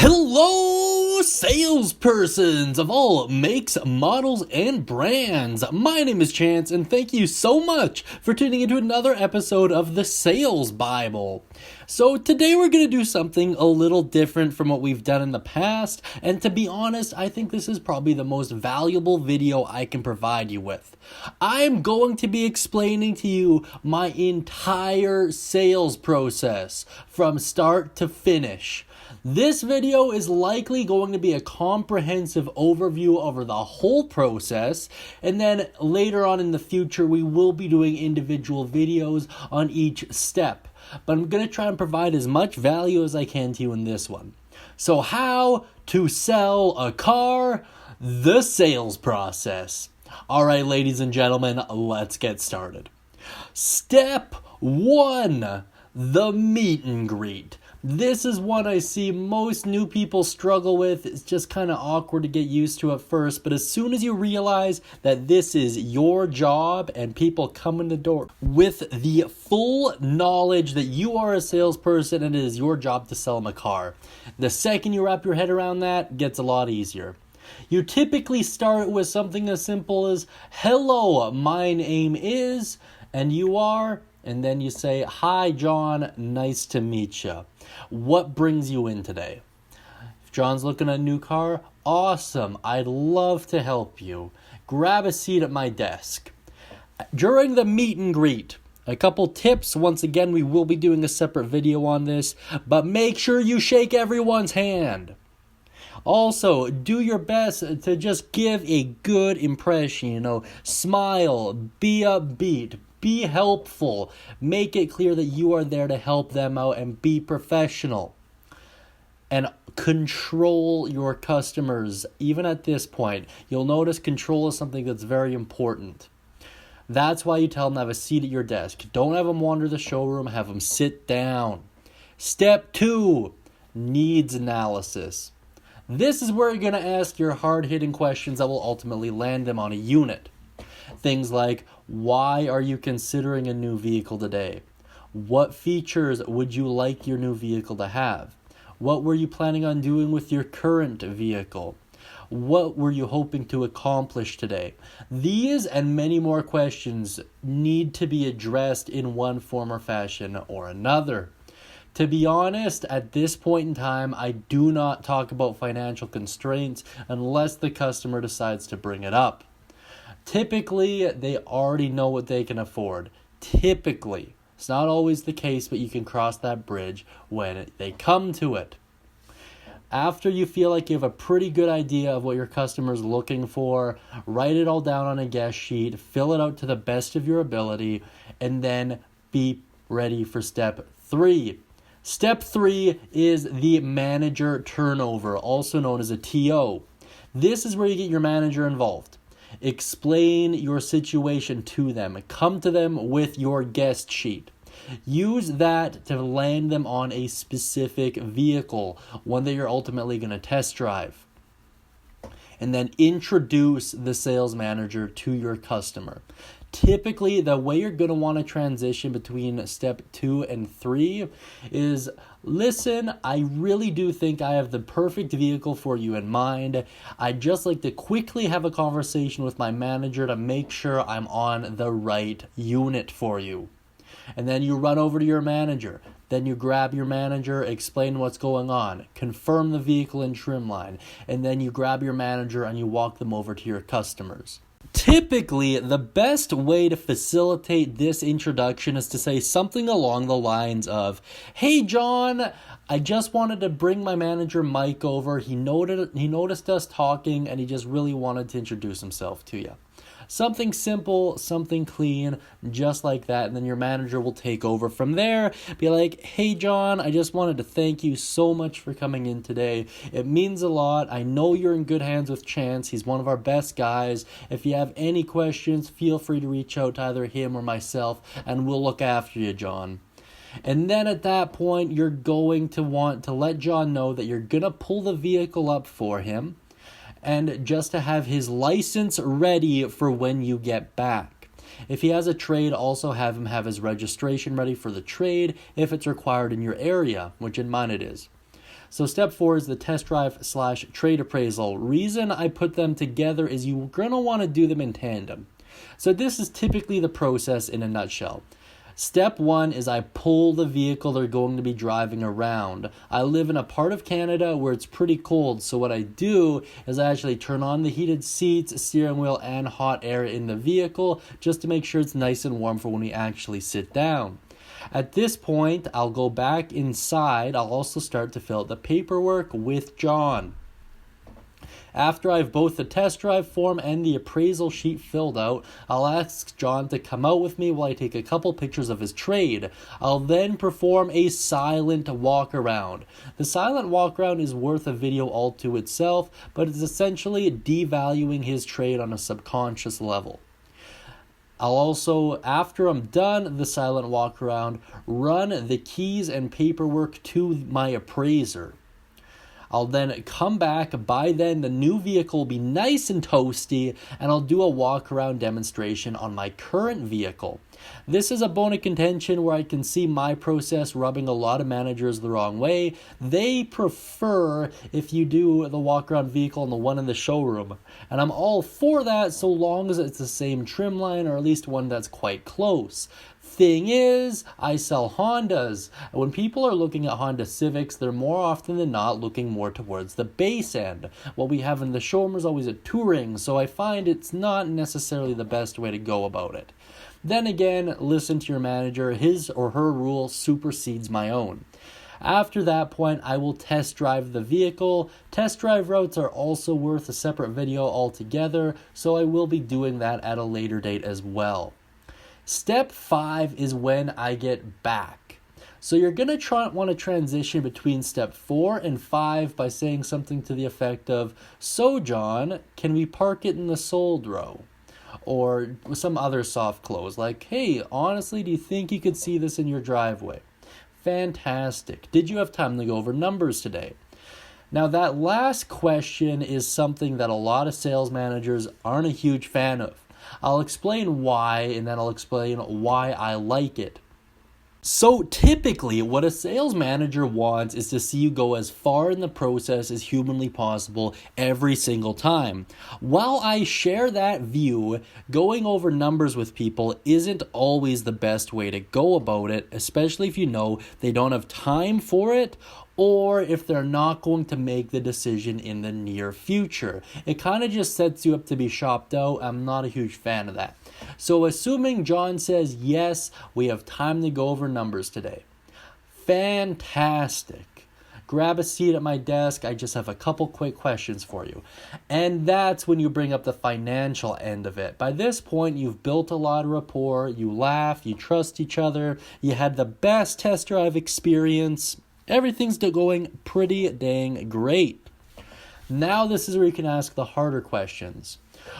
Hello, salespersons of all makes, models, and brands. My name is Chance, and thank you so much for tuning into another episode of the Sales Bible. So today we're going to do something a little different from what we've done in the past, and to be honest, I think this is probably the most valuable video I can provide you with. I'm going to be explaining to you my entire sales process from start to finish. This video is likely going to be a comprehensive overview over the whole process, and then later on in the future we will be doing individual videos on each step. But I'm going to try and provide as much value as I can to you in this one. So how to sell a car, the sales process. Alright, ladies and gentlemen, let's get started. Step 1, the meet and greet. This is one I see most new people struggle with. It's just kind of awkward to get used to at first, but as soon as you realize that this is your job and people come in the door with the full knowledge that you are a salesperson and it is your job to sell them a car, the second you wrap your head around that, it gets a lot easier. You typically start with something as simple as, "Hello, my name is," and you are, and then you say, "Hi, John, nice to meet you. What brings you in today?" If John's looking at a new car, "Awesome, I'd love to help you. Grab a seat at my desk." During the meet and greet, a couple tips. Once again, we will be doing a separate video on this, but make sure you shake everyone's hand. Also, do your best to just give a good impression, smile, be upbeat, be helpful, make it clear that you are there to help them out and be professional. And control your customers. Even at this point, you'll notice control is something that's very important. That's why you tell them to have a seat at your desk. Don't have them wander the showroom, have them sit down. Step 2, needs analysis. This is where you're going to ask your hard-hitting questions that will ultimately land them on a unit. Things like, why are you considering a new vehicle today? What features would you like your new vehicle to have? What were you planning on doing with your current vehicle? What were you hoping to accomplish today? These and many more questions need to be addressed in one form or fashion or another. To be honest, at this point in time, I do not talk about financial constraints unless the customer decides to bring it up. Typically, they already know what they can afford. Typically. It's not always the case, but you can cross that bridge when they come to it. After you feel like you have a pretty good idea of what your customer is looking for, write it all down on a guest sheet, fill it out to the best of your ability, and then be ready for step 3. Step 3 is the manager turnover, also known as a TO. This is where you get your manager involved. Explain your situation to them. Come to them with your guest sheet. Use that to land them on a specific vehicle, one that you're ultimately going to test drive. And then introduce the sales manager to your customer. Typically, the way you're going to want to transition between step 2 and 3 is, listen, I really do think I have the perfect vehicle for you in mind. I'd just like to quickly have a conversation with my manager to make sure I'm on the right unit for you. And then you run over to your manager. Then you grab your manager, explain what's going on, confirm the vehicle and trim line, and then you grab your manager and you walk them over to your customers. Typically, the best way to facilitate this introduction is to say something along the lines of, "Hey John, I just wanted to bring my manager Mike over. He noticed us talking and he just really wanted to introduce himself to you." Something simple, something clean, just like that, and then your manager will take over from there. Be like, "Hey John, I just wanted to thank you so much for coming in today. It means a lot. I know you're in good hands with Chance. He's one of our best guys. If you have any questions, feel free to reach out to either him or myself, and we'll look after you, John." And then at that point, you're going to want to let John know that you're going to pull the vehicle up for him, and just to have his license ready for when you get back. If he has a trade, also have him have his registration ready for the trade if it's required in your area, which in mine it is. So step 4 is the test drive / trade appraisal. Reason I put them together is you're going to want to do them in tandem. So this is typically the process in a nutshell. Step 1 is I pull the vehicle they're going to be driving around. I live in a part of Canada where it's pretty cold, so what I do is I actually turn on the heated seats, steering wheel, and hot air in the vehicle just to make sure it's nice and warm for when we actually sit down. At this point, I'll go back inside. I'll also start to fill out the paperwork with John. After I have both the test drive form and the appraisal sheet filled out, I'll ask John to come out with me while I take a couple pictures of his trade. I'll then perform a silent walk around. The silent walk around is worth a video all to itself, but it's essentially devaluing his trade on a subconscious level. I'll also, after I'm done the silent walk around, run the keys and paperwork to my appraiser. I'll then come back. By then, the new vehicle will be nice and toasty, and I'll do a walk-around demonstration on my current vehicle. This is a bone of contention where I can see my process rubbing a lot of managers the wrong way. They prefer if you do the walk-around vehicle and the one in the showroom. And I'm all for that so long as it's the same trim line or at least one that's quite close. Thing is, I sell Hondas. When people are looking at Honda Civics, they're more often than not looking more towards the base end. What we have in the showroom is always a touring, so I find it's not necessarily the best way to go about it. Then again, listen to your manager. His or her rule supersedes my own. After that point, I will test drive the vehicle. Test drive routes are also worth a separate video altogether, so I will be doing that at a later date as well. Step 5 is when I get back. So you're going to want to transition between step 4 and 5 by saying something to the effect of, "So John, can we park it in the sold row?" Or some other soft close like, "Hey, honestly, do you think you could see this in your driveway?" Fantastic. Did you have time to go over numbers today? Now that last question is something that a lot of sales managers aren't a huge fan of. I'll explain why, and then I'll explain why I like it. So typically, what a sales manager wants is to see you go as far in the process as humanly possible every single time. While I share that view, going over numbers with people isn't always the best way to go about it, especially if you know they don't have time for it, or if they're not going to make the decision in the near future. It kind of just sets you up to be shopped out. I'm not a huge fan of that. So assuming John says, yes, we have time to go over numbers today. Fantastic. Grab a seat at my desk. I just have a couple quick questions for you. And that's when you bring up the financial end of it. By this point, you've built a lot of rapport. You laugh. You trust each other. You had the best test drive experience. Everything's going pretty dang great. Now this is where you can ask the harder questions.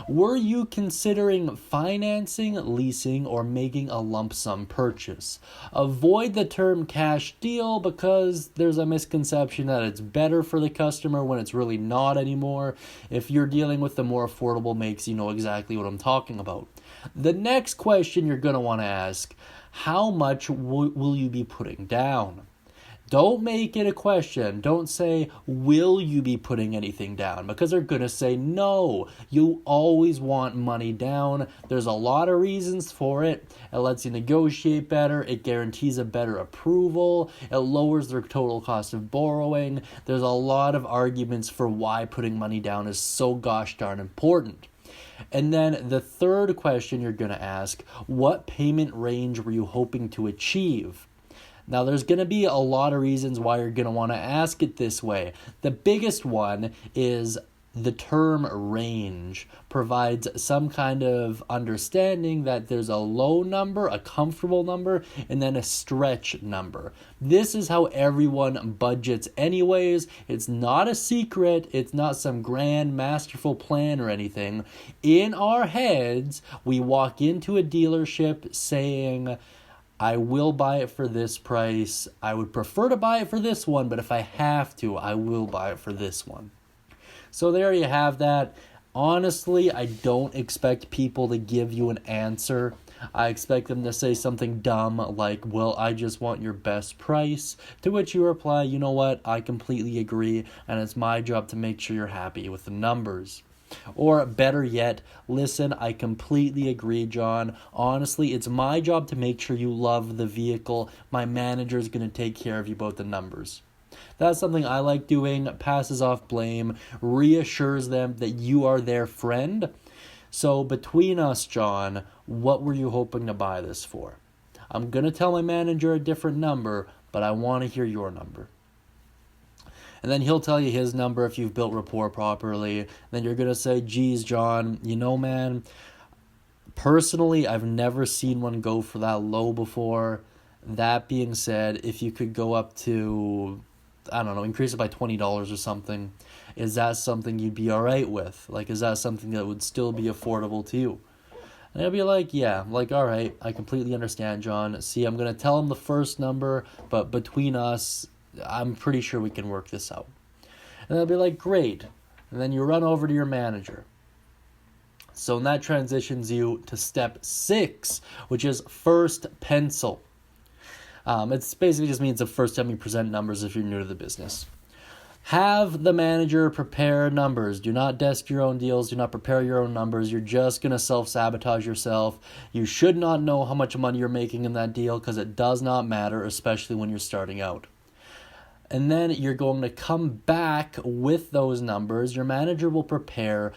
Were you considering financing, leasing, or making a lump sum purchase? Avoid the term cash deal because there's a misconception that it's better for the customer when it's really not anymore. If you're dealing with the more affordable makes, you know exactly what I'm talking about. The next question you're going to want to ask, how much will you be putting down? Don't make it a question. Don't say, will you be putting anything down? Because they're going to say no. You always want money down. There's a lot of reasons for it. It lets you negotiate better. It guarantees a better approval. It lowers their total cost of borrowing. There's a lot of arguments for why putting money down is so gosh darn important. And then the third question you're going to ask, what payment range were you hoping to achieve? Now, there's going to be a lot of reasons why you're going to want to ask it this way. The biggest one is the term range provides some kind of understanding that there's a low number, a comfortable number, and then a stretch number. This is how everyone budgets anyways. It's not a secret. It's not some grand masterful plan or anything. In our heads, we walk into a dealership saying, I will buy it for this price. I would prefer to buy it for this one, but if I have to, I will buy it for this one. So there you have that. Honestly, I don't expect people to give you an answer. I expect them to say something dumb like, well, I just want your best price, to which you reply, you know what, I completely agree, and it's my job to make sure you're happy with the numbers. Or better yet, listen, I completely agree, John. Honestly, it's my job to make sure you love the vehicle. My manager is going to take care of you about the numbers. That's something I like doing, passes off blame, reassures them that you are their friend. So between us, John, what were you hoping to buy this for? I'm going to tell my manager a different number, but I want to hear your number. And then he'll tell you his number if you've built rapport properly. Then you're going to say, geez, John, you know, man, personally, I've never seen one go for that low before. That being said, if you could go up to, I don't know, increase it by $20 or something, is that something you'd be all right with? Like, is that something that would still be affordable to you? And I'll be like, yeah, like, all right, I completely understand, John. See, I'm going to tell him the first number, but between us, I'm pretty sure we can work this out. And they'll be like, great. And then you run over to your manager. So that transitions you to step 6, which is first pencil. It basically just means the first time you present numbers if you're new to the business. Have the manager prepare numbers. Do not desk your own deals. Do not prepare your own numbers. You're just going to self-sabotage yourself. You should not know how much money you're making in that deal because it does not matter, especially when you're starting out. And then you're going to come back with those numbers. Your manager will prepare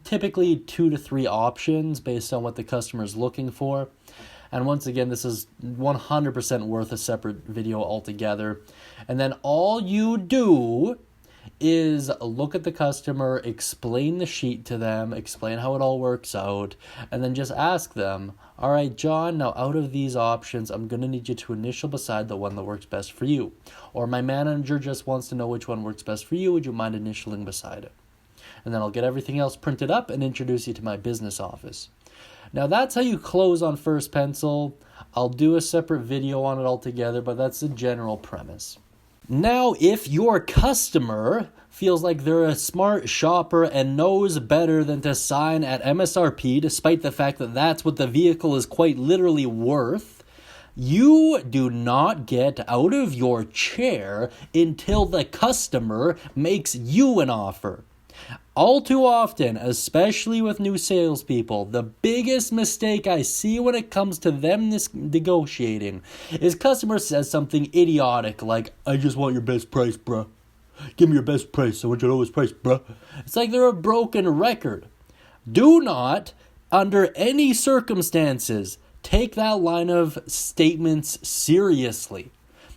typically 2 to 3 options based on what the customer is looking for. And once again, this is 100% worth a separate video altogether. And then all you do is look at the customer, explain the sheet to them, explain how it all works out, and then just ask them, all right, John, now out of these options, I'm going to need you to initial beside the one that works best for you. Or my manager just wants to know which one works best for you. Would you mind initialing beside it? And then I'll get everything else printed up and introduce you to my business office. Now that's how you close on first pencil. I'll do a separate video on it altogether, but that's the general premise. Now, if your customer feels like they're a smart shopper and knows better than to sign at MSRP, despite the fact that that's what the vehicle is quite literally worth, you do not get out of your chair until the customer makes you an offer. All too often, especially with new salespeople, the biggest mistake I see when it comes to them negotiating is customer says something idiotic like, I just want your best price, bruh. Give me your best price. I want your lowest price, bruh. It's like they're a broken record. Do not, under any circumstances, take that line of statements seriously,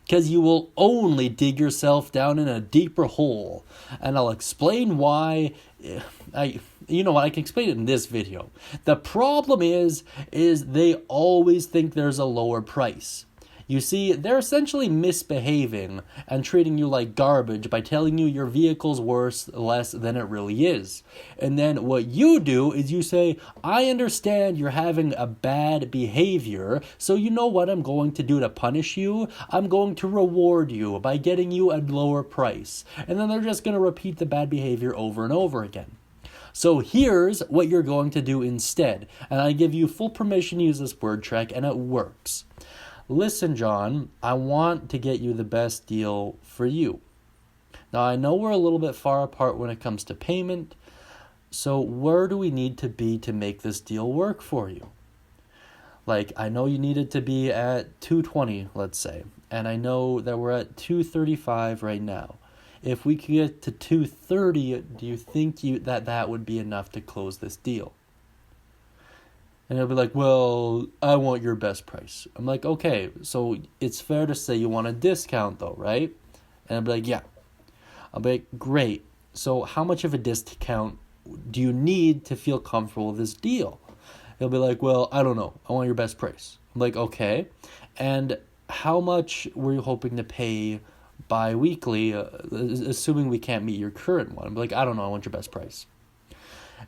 because you will only dig yourself down in a deeper hole. And I'll explain why. You know what, I can explain it in this video. The problem is they always think there's a lower price. You see, they're essentially misbehaving and treating you like garbage by telling you your vehicle's worth less than it really is. And then what you do is you say, I understand you're having a bad behavior, so you know what I'm going to do to punish you? I'm going to reward you by getting you a lower price. And then they're just going to repeat the bad behavior over and over again. So here's what you're going to do instead. And I give you full permission to use this word track, and it works. Listen, John, I want to get you the best deal for you. Now, I know we're a little bit far apart when it comes to payment, so where do we need to be to make this deal work for you? Like, I know you needed to be at $220, let's say, and I know that we're at $235 right now. If we could get to $230, do you think that would be enough to close this deal? And he'll be like, well, I want your best price. I'm like, okay, so it's fair to say you want a discount though, right? And I'll be like, yeah. I'll be like, great. So how much of a discount do you need to feel comfortable with this deal? He'll be like, well, I don't know. I want your best price. I'm like, okay. And how much were you hoping to pay bi-weekly, assuming we can't meet your current one? I'm like, I don't know. I want your best price.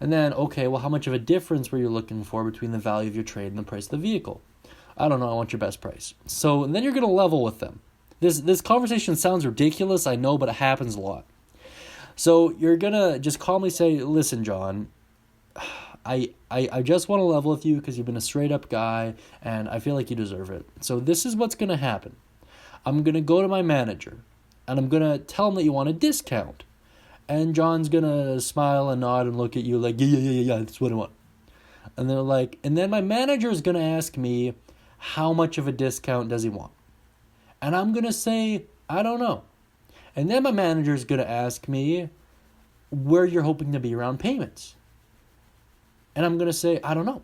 And then, okay, well, how much of a difference were you looking for between the value of your trade and the price of the vehicle? I don't know, I want your best price. So then you're going to level with them. This conversation sounds ridiculous, I know, but it happens a lot. So you're going to just calmly say, listen, John, I just want to level with you because you've been a straight up guy and I feel like you deserve it. So this is what's going to happen. I'm going to go to my manager and I'm going to tell him that you want a discount. And John's going to smile and nod and look at you like, yeah, that's what I want. And they're like, and then my manager is going to ask me, how much of a discount does he want? And I'm going to say, I don't know. And then my manager is going to ask me where you're hoping to be around payments. And I'm going to say, I don't know.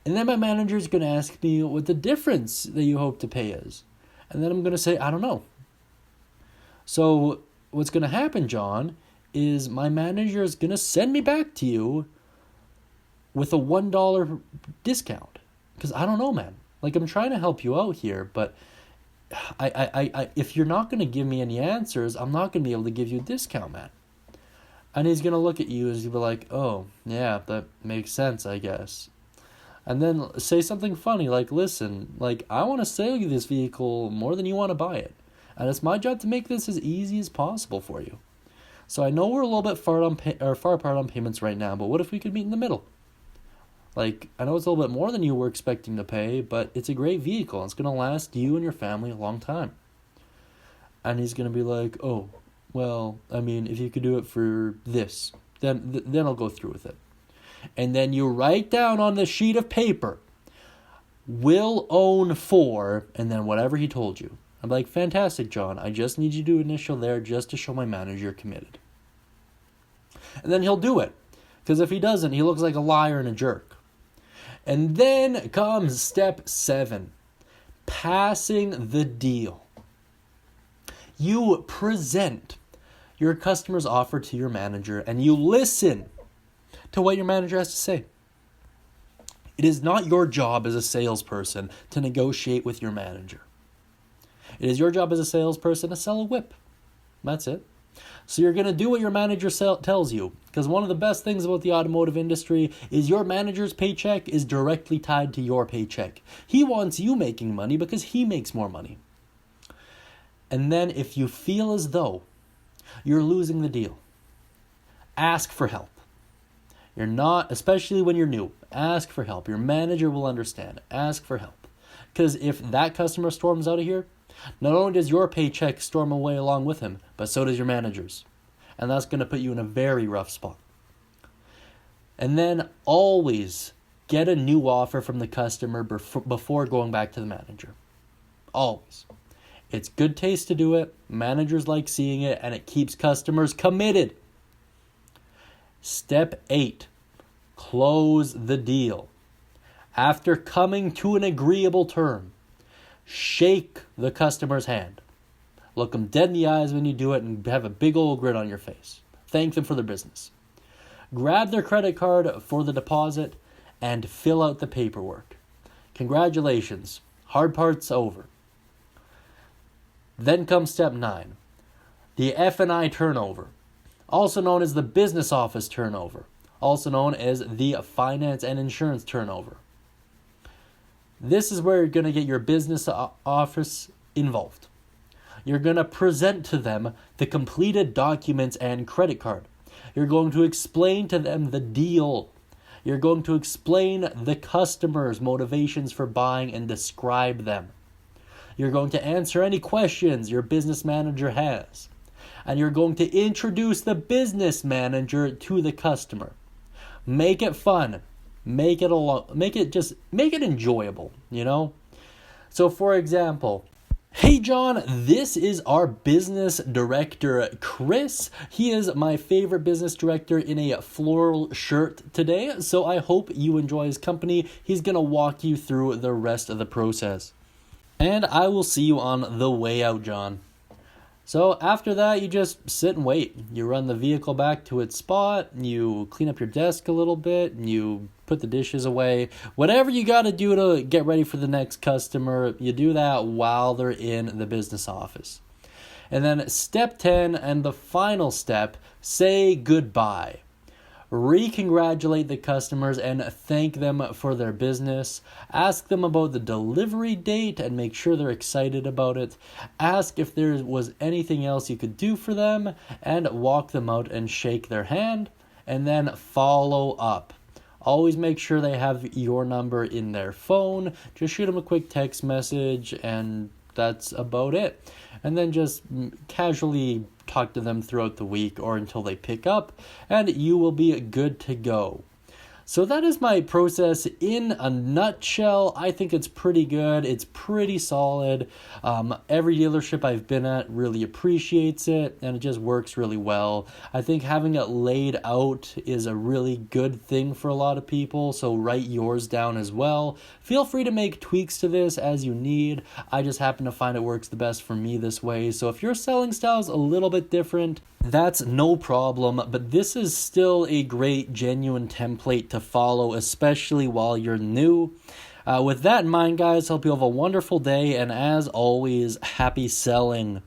And then my manager is going to ask me what the difference that you hope to pay is. And then I'm going to say, I don't know. So what's going to happen, John, is my manager is going to send me back to you with a $1 discount. Because I don't know, man. Like, I'm trying to help you out here, but I if you're not going to give me any answers, I'm not going to be able to give you a discount, man. And he's going to look at you and he'll be like, oh, yeah, that makes sense, I guess. And then say something funny like, listen, like, I want to sell you this vehicle more than you want to buy it. And it's my job to make this as easy as possible for you. So I know we're a little bit far apart on payments right now, but what if we could meet in the middle? Like, I know it's a little bit more than you were expecting to pay, but it's a great vehicle. It's going to last you and your family a long time. And he's going to be like, oh, well, I mean, if you could do it for this, then I'll go through with it. And then you write down on the sheet of paper, will own for, and then whatever he told you. I'm like, fantastic, John. I just need you to initial there just to show my manager you're committed. And then he'll do it. Because if he doesn't, he looks like a liar and a jerk. And then comes step 7, passing the deal. You present your customer's offer to your manager and you listen to what your manager has to say. It is not your job as a salesperson to negotiate with your manager. It is your job as a salesperson to sell a whip. That's it. So you're going to do what your manager tells you. Because one of the best things about the automotive industry is your manager's paycheck is directly tied to your paycheck. He wants you making money because he makes more money. And then if you feel as though you're losing the deal, ask for help. You're not, especially when you're new, ask for help. Your manager will understand. Ask for help. Because if that customer storms out of here, not only does your paycheck storm away along with him, but so does your manager's. And that's going to put you in a very rough spot. And then always get a new offer from the customer before going back to the manager. Always. It's good taste to do it. Managers like seeing it, and it keeps customers committed. Step 8, close the deal. After coming to an agreeable term, shake the customer's hand. Look them dead in the eyes when you do it and have a big old grin on your face. Thank them for their business. Grab their credit card for the deposit and fill out the paperwork. Congratulations. Hard part's over. Then comes step 9, the F&I turnover, also known as the business office turnover, also known as the finance and insurance turnover. This is where you're going to get your business office involved. You're going to present to them the completed documents and credit card. You're going to explain to them the deal. You're going to explain the customer's motivations for buying and describe them. You're going to answer any questions your business manager has. And you're going to introduce the business manager to the customer. Make it fun. Make it enjoyable, you know? So for example, hey John, this is our business director, Chris. He is my favorite business director in a floral shirt today, so I hope you enjoy his company. He's going to walk you through the rest of the process. And I will see you on the way out, John. So after that, you just sit and wait. You run the vehicle back to its spot, you clean up your desk a little bit, and you put the dishes away. Whatever you got to do to get ready for the next customer, you do that while they're in the business office. And then step 10 and the final step, say goodbye. Re-congratulate the customers and thank them for their business. Ask them about the delivery date and make sure they're excited about it. Ask if there was anything else you could do for them and walk them out and shake their hand. And then follow up. always make sure they have your number in their phone. Just shoot them a quick text message, and that's about it. And then just casually talk to them throughout the week or until they pick up, and you will be good to go. So that is my process in a nutshell. I think it's pretty good. It's pretty solid. Every dealership I've been at really appreciates it, and it just works really well. I think having it laid out is a really good thing for a lot of people, so write yours down as well. Feel free to make tweaks to this as you need. I just happen to find it works the best for me this way. So if your selling style is a little bit different, that's no problem, but this is still a great, genuine template to follow, especially while you're new. With that in mind, guys, hope you have a wonderful day, and as always, happy selling.